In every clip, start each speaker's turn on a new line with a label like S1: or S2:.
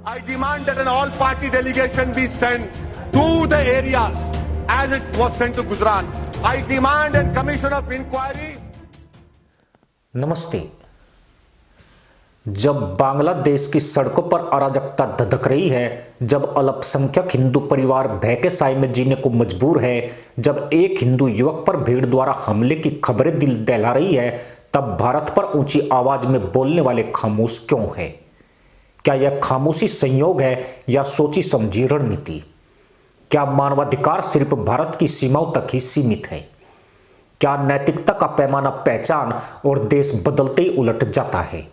S1: I demand that an all-party delegation be sent to the areas as it was sent to Gujarat. I demand a commission of inquiry.
S2: नमस्ते। जब बांग्लादेश की सड़कों पर अराजकता धधक रही है, जब अल्पसंख्यक हिंदू परिवार भय के साए में जीने को मजबूर है, जब एक हिंदू युवक पर भीड़ द्वारा हमले की खबरें दिल दहला रही है, तब भारत पर ऊंची आवाज में बोलने वाले खामोश क्यों है? क्या यह खामोशी संयोग है या सोची समझी रणनीति? क्या मानवाधिकार सिर्फ भारत की सीमाओं तक ही सीमित है? क्या नैतिकता का पैमाना पहचान और देश बदलते ही उलट जाता है?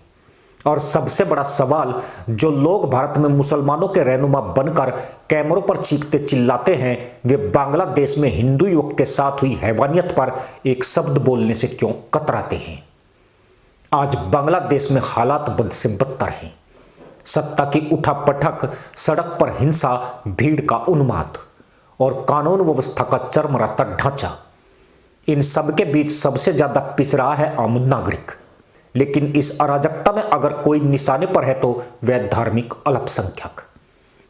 S2: और सबसे बड़ा सवाल, जो लोग भारत में मुसलमानों के रहनुमा बनकर कैमरों पर चीखते चिल्लाते हैं, वे बांग्लादेश में हिंदू युवक के साथ हुई हैवानियत पर एक शब्द बोलने से क्यों कतराते हैं? आज बांग्लादेश में हालात बद से बदतर हैं। सत्ता की उठापटक, सड़क पर हिंसा, भीड़ का उन्माद और कानून व्यवस्था का चरमराता ढांचा, इन सब के बीच सबसे ज्यादा पिस रहा है आम नागरिक। लेकिन इस अराजकता में अगर कोई निशाने पर है तो वह धार्मिक अल्पसंख्यक।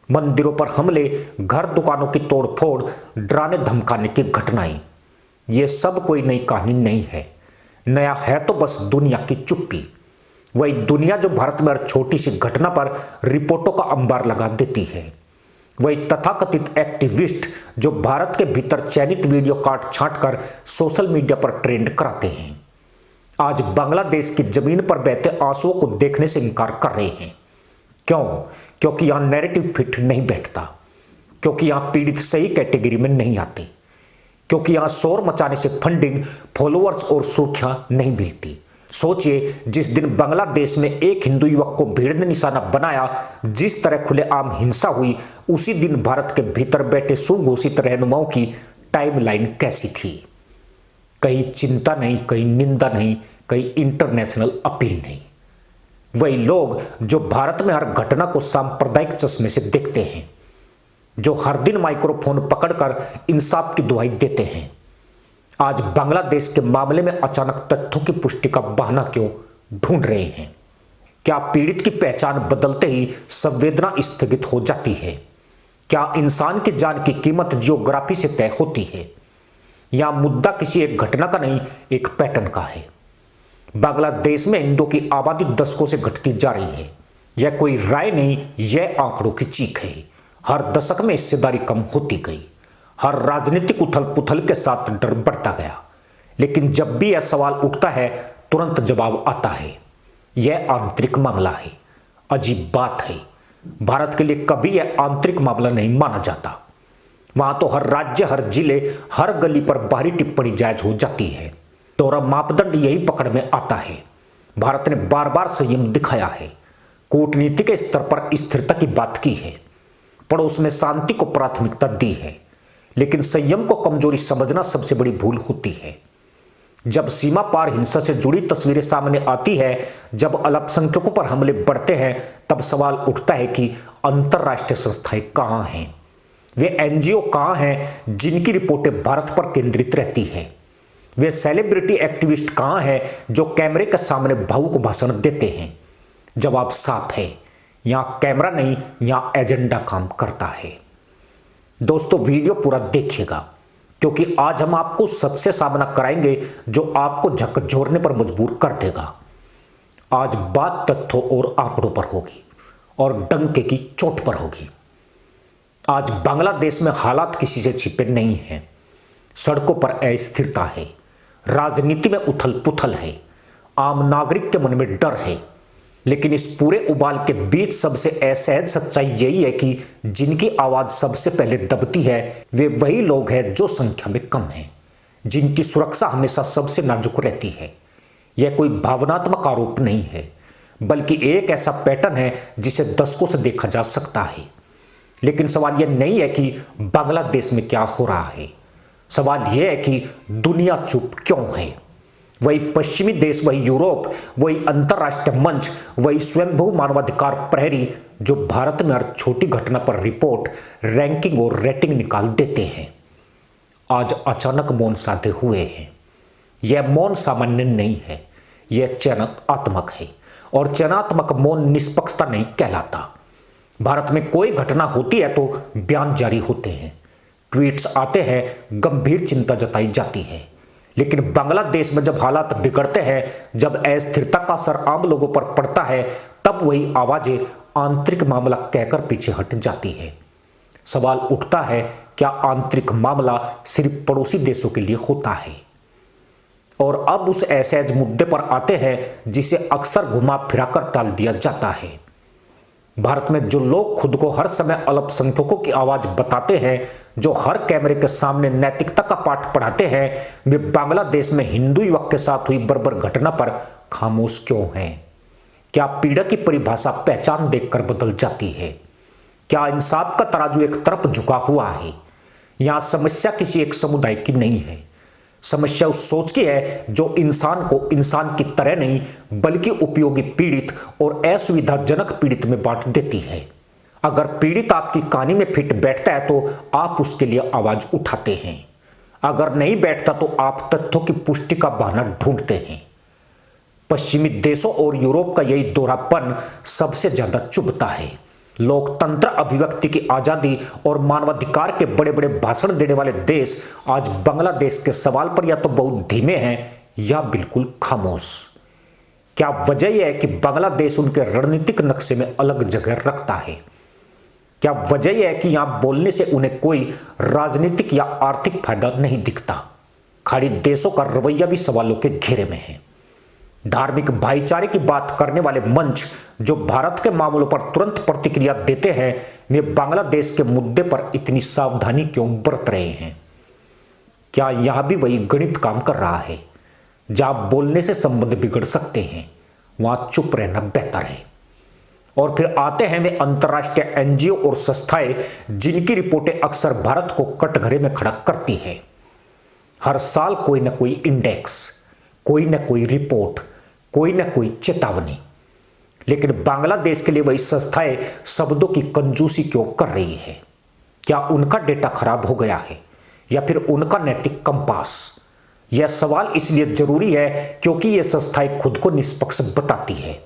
S2: मंदिरों पर हमले, घर दुकानों की तोड़फोड़, डराने धमकाने की घटनाएं, ये सब कोई नई कहानी नहीं है। नया है तो बस दुनिया की चुप्पी। वही दुनिया जो भारत में हर छोटी सी घटना पर रिपोर्टों का अंबार लगा देती है। वही तथाकथित एक्टिविस्ट जो भारत के भीतर चयनित वीडियो काट छांट कर सोशल मीडिया पर ट्रेंड कराते हैं, आज बांग्लादेश की जमीन पर बहते आंसुओं को देखने से इनकार कर रहे हैं। क्यों? क्योंकि यहां नैरेटिव फिट नहीं बैठता, क्योंकि यहां पीड़ित सही कैटेगरी में नहीं आते, क्योंकि यहां शोर मचाने से फंडिंग, फॉलोअर्स और सुर्खियां नहीं मिलती। सोचिए, जिस दिन बांग्लादेश में एक हिंदू युवक को भीड़ ने निशाना बनाया, जिस तरह खुलेआम हिंसा हुई, उसी दिन भारत के भीतर बैठे सुघोषित रहनुमाओं की टाइमलाइन कैसी थी? कहीं चिंता नहीं, कहीं निंदा नहीं, कहीं इंटरनेशनल अपील नहीं। वही लोग जो भारत में हर घटना को सांप्रदायिक चश्मे से देखते हैं, जो हर दिन माइक्रोफोन पकड़कर इंसाफ की दुहाई देते हैं, आज बांग्लादेश के मामले में अचानक तथ्यों की पुष्टि का बहाना क्यों ढूंढ रहे हैं? क्या पीड़ित की पहचान बदलते ही संवेदना स्थगित हो जाती है? क्या इंसान की जान की कीमत जियोग्राफी से तय होती है? या मुद्दा किसी एक घटना का नहीं, एक पैटर्न का है? बांग्लादेश में हिंदुओं की आबादी दशकों से घटती जा रही है। यह कोई राय नहीं, यह आंकड़ों की चीख है। हर दशक में हिस्सेदारी कम होती गई, हर राजनीतिक उथल पुथल के साथ डर बढ़ता गया। लेकिन जब भी यह सवाल उठता है, तुरंत जवाब आता है, यह आंतरिक मामला है। अजीब बात है, भारत के लिए कभी यह आंतरिक मामला नहीं माना जाता। वहां तो हर राज्य, हर जिले, हर गली पर बाहरी टिप्पणी जायज हो जाती है। दोहरा मापदंड यही पकड़ में आता है। भारत ने बार बार संयम दिखाया है, कूटनीति के स्तर पर स्थिरता की बात की है, पड़ोस में शांति को प्राथमिकता दी है। लेकिन संयम को कमजोरी समझना सबसे बड़ी भूल होती है। जब सीमा पार हिंसा से जुड़ी तस्वीरें सामने आती है, जब अल्पसंख्यकों पर हमले बढ़ते हैं, तब सवाल उठता है कि अंतरराष्ट्रीय संस्थाएं कहां हैं? वे एनजीओ कहां हैं जिनकी रिपोर्टें भारत पर केंद्रित रहती है? वे सेलिब्रिटी एक्टिविस्ट कहां हैं जो कैमरे के सामने भावुक भाषण देते हैं? जवाब साफ है, यहां कैमरा नहीं, यहां एजेंडा काम करता है। दोस्तों, वीडियो पूरा देखिएगा, क्योंकि आज हम आपको सच से सामना कराएंगे जो आपको झकझोरने पर मजबूर कर देगा। आज बात तथ्यों और आंकड़ों पर होगी और डंके की चोट पर होगी। आज बांग्लादेश में हालात किसी से छिपे नहीं हैं। सड़कों पर अस्थिरता है, राजनीति में उथल पुथल है, आम नागरिक के मन में डर है। लेकिन इस पूरे उबाल के बीच सबसे असहज सच्चाई यही है कि जिनकी आवाज सबसे पहले दबती है, वे वही लोग हैं जो संख्या में कम हैं, जिनकी सुरक्षा हमेशा सबसे नाजुक रहती है। यह कोई भावनात्मक आरोप नहीं है, बल्कि एक ऐसा पैटर्न है जिसे दशकों से देखा जा सकता है। लेकिन सवाल यह नहीं है कि बांग्लादेश में क्या हो रहा है, सवाल यह है कि दुनिया चुप क्यों है। वही पश्चिमी देश, वही यूरोप, वही अंतरराष्ट्रीय मंच, वही स्वयंभू मानवाधिकार प्रहरी जो भारत में हर छोटी घटना पर रिपोर्ट, रैंकिंग और रेटिंग निकाल देते हैं, आज अचानक मौन साधे हुए हैं। यह मौन सामान्य नहीं है, यह चयनात्मक है, और चयनात्मक मौन निष्पक्षता नहीं कहलाता। भारत में कोई घटना होती है तो बयान जारी होते हैं, ट्वीट्स आते हैं, गंभीर चिंता जताई जाती है। लेकिन बांग्लादेश में जब हालात बिगड़ते हैं, जब अस्थिरता का असर आम लोगों पर पड़ता है, तब वही आवाजें आंतरिक मामला कहकर पीछे हट जाती है। सवाल उठता है, क्या आंतरिक मामला सिर्फ पड़ोसी देशों के लिए होता है? और अब उस ऐसे मुद्दे पर आते हैं जिसे अक्सर घुमा फिराकर टाल दिया जाता है। भारत में जो लोग खुद को हर समय अल्पसंख्यकों की आवाज बताते हैं, जो हर कैमरे के सामने नैतिकता का पाठ पढ़ाते हैं, वे बांग्लादेश में हिंदू युवक के साथ हुई बर्बर घटना पर खामोश क्यों हैं? क्या पीड़ा की परिभाषा पहचान देखकर बदल जाती है? क्या इंसाफ का तराजू एक तरफ झुका हुआ है? यहां समस्या किसी एक समुदाय की नहीं है, समस्या उस सोच की है जो इंसान को इंसान की तरह नहीं बल्कि उपयोगी पीड़ित और असुविधाजनक पीड़ित में बांट देती है। अगर पीड़ित आपकी कहानी में फिट बैठता है तो आप उसके लिए आवाज उठाते हैं, अगर नहीं बैठता तो आप तथ्यों की पुष्टि का बहाना ढूंढते हैं। पश्चिमी देशों और यूरोप का यही दोहरापन सबसे ज्यादा चुभता है। लोकतंत्र, अभिव्यक्ति की आजादी और मानवाधिकार के बड़े बड़े भाषण देने वाले देश आज बांग्लादेश के सवाल पर या तो बहुत धीमे हैं या बिल्कुल खामोश। क्या वजह यह है कि बांग्लादेश उनके रणनीतिक नक्शे में अलग जगह रखता है? क्या वजह यह है कि यहां बोलने से उन्हें कोई राजनीतिक या आर्थिक फायदा नहीं दिखता? खाड़ी देशों का रवैया भी सवालों के घेरे में है। धार्मिक भाईचारे की बात करने वाले मंच जो भारत के मामलों पर तुरंत प्रतिक्रिया देते हैं, वे बांग्लादेश के मुद्दे पर इतनी सावधानी क्यों बरत रहे हैं? क्या यहां भी वही गणित काम कर रहा है? जहां बोलने से संबंध बिगड़ सकते हैं, वहां चुप रहना बेहतर है। और फिर आते हैं वे अंतर्राष्ट्रीय एनजीओ और संस्थाएं जिनकी रिपोर्टें अक्सर भारत को कटघरे में खड़ा करती है। हर साल कोई ना कोई इंडेक्स, कोई ना कोई रिपोर्ट, कोई ना कोई चेतावनी। लेकिन बांग्लादेश के लिए वही संस्थाएं शब्दों की कंजूसी क्यों कर रही है? क्या उनका डेटा खराब हो गया है या फिर उनका नैतिक कंपास? यह सवाल इसलिए जरूरी है क्योंकि यह संस्थाएं खुद को निष्पक्ष बताती है।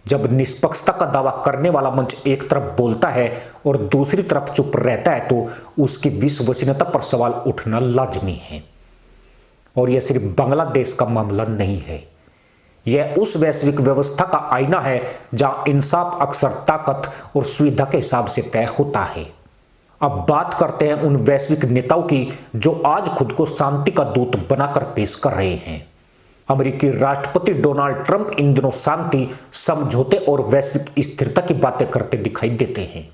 S2: जब निष्पक्षता का दावा करने वाला मंच एक तरफ बोलता है और दूसरी तरफ चुप रहता है तो उसकी विश्वसनीयता पर सवाल उठना लाजमी है। और यह सिर्फ बांग्लादेश का मामला नहीं है, यह उस वैश्विक व्यवस्था का आईना है जहां इंसाफ अक्सर ताकत और सुविधा के हिसाब से तय होता है। अब बात करते हैं उन वैश्विक नेताओं की जो आज खुद को शांति का दूत बनाकर पेश कर रहे हैं। अमेरिकी राष्ट्रपति डोनाल्ड ट्रंप इन दिनों शांति, समझौते और वैश्विक स्थिरता की बातें करते दिखाई देते हैं।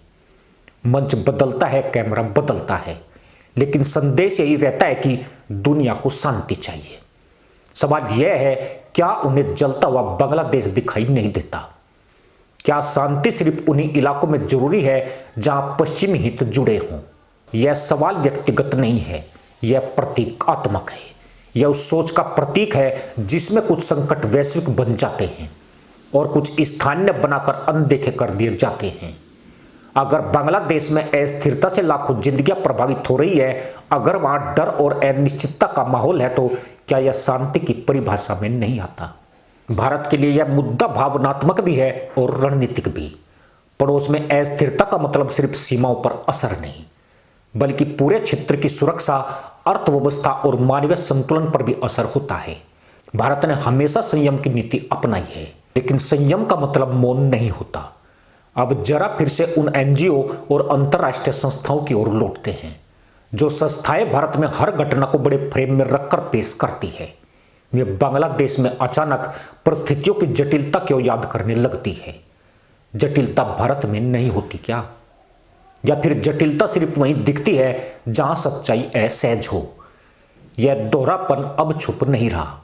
S2: मंच बदलता है, कैमरा बदलता है, लेकिन संदेश यही रहता है कि दुनिया को शांति चाहिए। सवाल यह है, क्या उन्हें जलता हुआ बांग्लादेश दिखाई नहीं देता? क्या शांति सिर्फ उन्हीं इलाकों में जरूरी है जहां पश्चिमी हित जुड़े हों? यह सवाल व्यक्तिगत नहीं है, यह प्रतीकात्मक है। यह उस सोच का प्रतीक है जिसमें कुछ संकट वैश्विक बन जाते हैं और कुछ स्थानीय बनाकर अनदेखे कर दिए जाते हैं। अगर बांग्लादेश में अस्थिरता से लाखों जिंदगियां प्रभावित हो रही है, अगर वहां डर और अनिश्चितता का माहौल है, तो क्या यह शांति की परिभाषा में नहीं आता? भारत के लिए यह मुद्दा भावनात्मक भी है और रणनीतिक भी। पड़ोस में अस्थिरता का मतलब सिर्फ सीमाओं पर असर नहीं, बल्कि पूरे क्षेत्र की सुरक्षा, अर्थव्यवस्था और मानवीय संतुलन पर भी असर होता है। भारत ने हमेशा संयम की नीति अपनाई है, लेकिन संयम का मतलब मौन नहीं होता। अब जरा फिर से उन एनजीओ और अंतर्राष्ट्रीय संस्थाओं की ओर लौटते हैं जो संस्थाएं भारत में हर घटना को बड़े फ्रेम में रखकर पेश करती है। वे बांग्लादेश में अचानक परिस्थितियों की जटिलता क्यों याद करने लगती है? जटिलता भारत में नहीं होती क्या? या फिर जटिलता सिर्फ वहीं दिखती है जहां सच्चाई असहज हो? यह दोहरापन अब छुप नहीं रहा।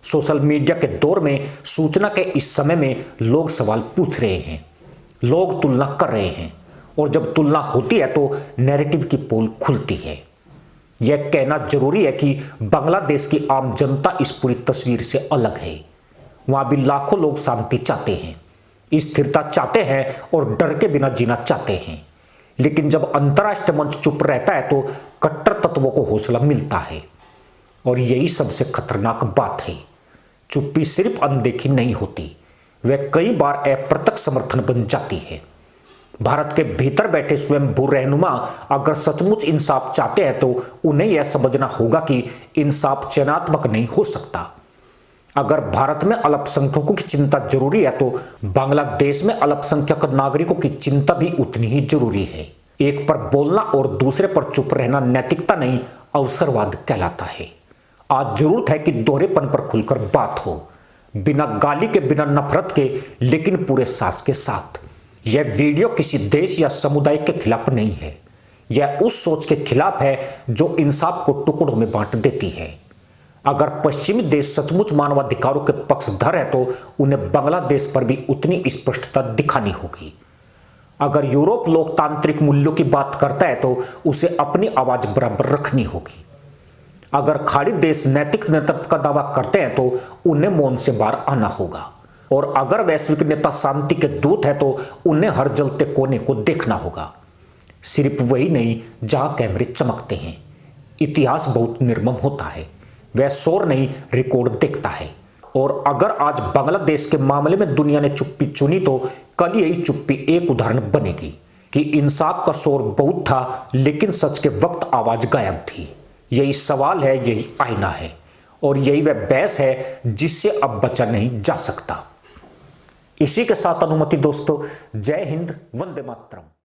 S2: सोशल मीडिया के दौर में, सूचना के इस समय में लोग सवाल पूछ रहे हैं, लोग तुलना कर रहे हैं, और जब तुलना होती है तो नैरेटिव की पोल खुलती है। यह कहना जरूरी है कि बांग्लादेश की आम जनता इस पूरी तस्वीर से अलग है। वहां भी लाखों लोग शांति चाहते हैं, स्थिरता चाहते हैं और डर के बिना जीना चाहते हैं। लेकिन जब अंतर्राष्ट्रीय मंच चुप रहता है तो कट्टर तत्वों को हौसला मिलता है, और यही सबसे खतरनाक बात है। चुप्पी सिर्फ अनदेखी नहीं होती, वह कई बार अप्रत्यक्ष समर्थन बन जाती है। भारत के भीतर बैठे स्वयंभू रहनुमा अगर सचमुच इंसाफ चाहते हैं तो उन्हें यह समझना होगा कि इंसाफ चयनात्मक नहीं हो सकता। अगर भारत में अल्पसंख्यकों की चिंता जरूरी है तो बांग्लादेश में अल्पसंख्यक नागरिकों की चिंता भी उतनी ही जरूरी है। एक पर बोलना और दूसरे पर चुप रहना नैतिकता नहीं, अवसरवाद कहलाता है। आज जरूरत है कि दोहरेपन पर खुलकर बात हो, बिना गाली के, बिना नफरत के, लेकिन पूरे सास के साथ। यह वीडियो किसी देश या समुदाय के खिलाफ नहीं है, यह उस सोच के खिलाफ है जो इंसाफ को टुकड़ों में बांट देती है। अगर पश्चिमी देश सचमुच मानवाधिकारों के पक्षधर है तो उन्हें बांग्लादेश पर भी उतनी स्पष्टता दिखानी होगी। अगर यूरोप लोकतांत्रिक मूल्यों की बात करता है तो उसे अपनी आवाज बराबर रखनी होगी। अगर खाड़ी देश नैतिक नेतृत्व का दावा करते हैं तो उन्हें मौन से बाहर आना होगा। और अगर वैश्विक नेता शांति के दूत है तो उन्हें हर जलते कोने को देखना होगा। सिर्फ वही नहीं जहां कैमरे चमकते हैं। इतिहास बहुत निर्मम होता है, वह शोर नहीं रिकॉर्ड देखता है। और अगर आज बांग्लादेश के मामले में दुनिया ने चुप्पी चुनी तो कल यही चुप्पी एक उदाहरण बनेगी कि इंसाफ का शोर बहुत था लेकिन सच के वक्त आवाज गायब थी। यही सवाल है, यही आईना है और यही वह बहस है जिससे अब बचा नहीं जा सकता। इसी के साथ अनुमति दोस्तों, जय हिंद, वंदे मातरम।